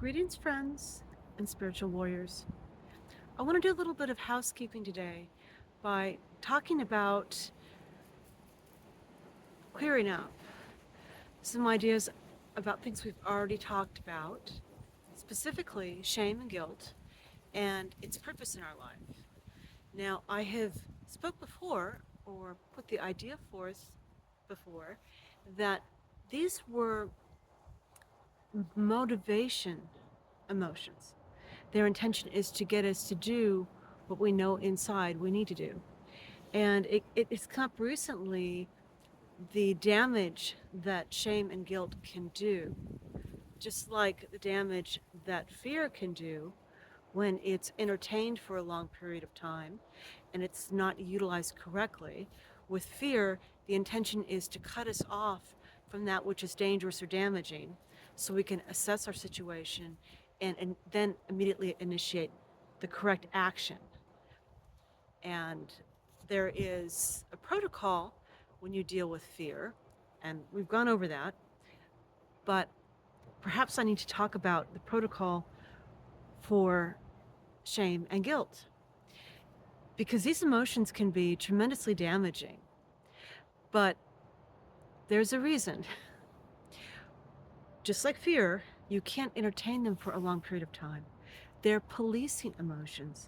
Greetings, friends and spiritual warriors. I want to do a little bit of housekeeping today by talking about clearing up some ideas about things we've already talked about, specifically shame and guilt and its purpose in our life. Now, I have spoke before or put the idea forth before that these were motivation emotions. Their intention is to get us to do what we know inside we need to do. And it's come up recently the damage that shame and guilt can do, just like the damage that fear can do when it's entertained for a long period of time and it's not utilized correctly. With fear, the intention is to cut us off from that which is dangerous or damaging so we can assess our situation and then immediately initiate the correct action. And there is a protocol when you deal with fear, and we've gone over that, but perhaps I need to talk about the protocol for shame and guilt, because these emotions can be tremendously damaging. But there's a reason. Just like fear, you can't entertain them for a long period of time. They're policing emotions.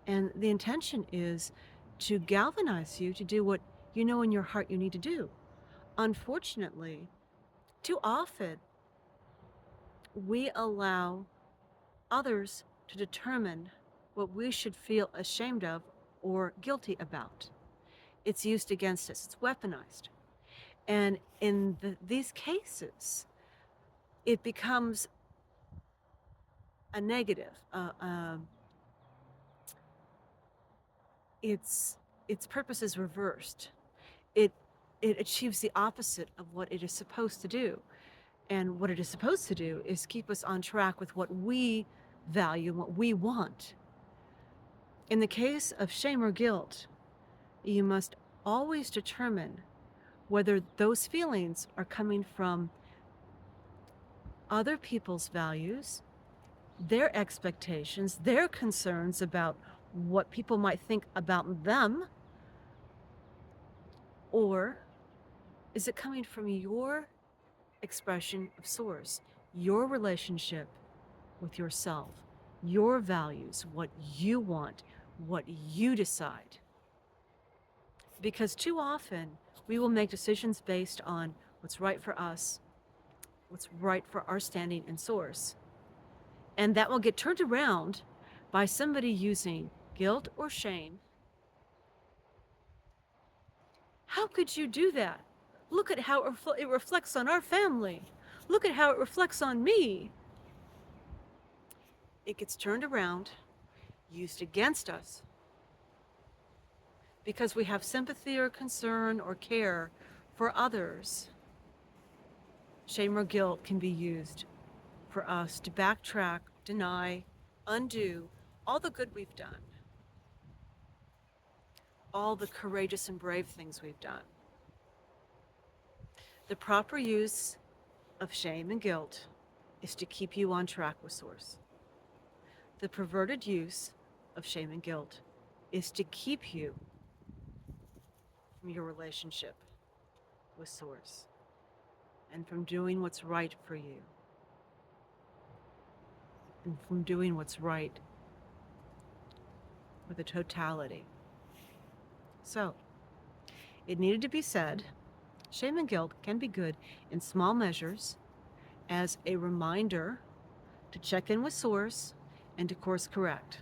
And the intention is to galvanize you to do what you know in your heart you need to do. Unfortunately, too often we allow others to determine what we should feel ashamed of or guilty about. It's used against us, it's weaponized. And in these cases, it becomes a negative. Its purpose is reversed. It it achieves the opposite of what it is supposed to do. And what it is supposed to do is keep us on track with what we value, what we want. In the case of shame or guilt, you must always determine whether those feelings are coming from other people's values, their expectations, their concerns about what people might think about them, or is it coming from your expression of source, your relationship with yourself, your values, what you want, what you decide? Because too often we will make decisions based on what's right for us, what's right for our standing and source. And that will get turned around by somebody using guilt or shame. How could you do that? Look at how it reflects on our family. Look at how it reflects on me. It gets turned around, used against us, because we have sympathy or concern or care for others. Shame or guilt can be used for us to backtrack, deny, undo all the good we've done, all the courageous and brave things we've done. The proper use of shame and guilt is to keep you on track with source. The perverted use of shame and guilt is to keep you from your relationship with source and from doing what's right for you and from doing what's right for the totality. So, it needed to be said, shame and guilt can be good in small measures as a reminder to check in with source and to course correct.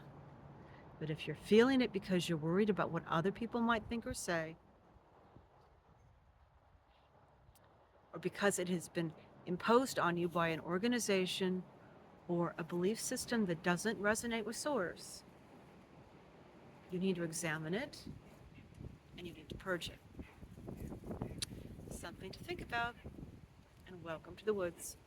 But if you're feeling it because you're worried about what other people might think or say, or because it has been imposed on you by an organization or a belief system that doesn't resonate with source, you need to examine it and you need to purge it. Something to think about, and welcome to the woods.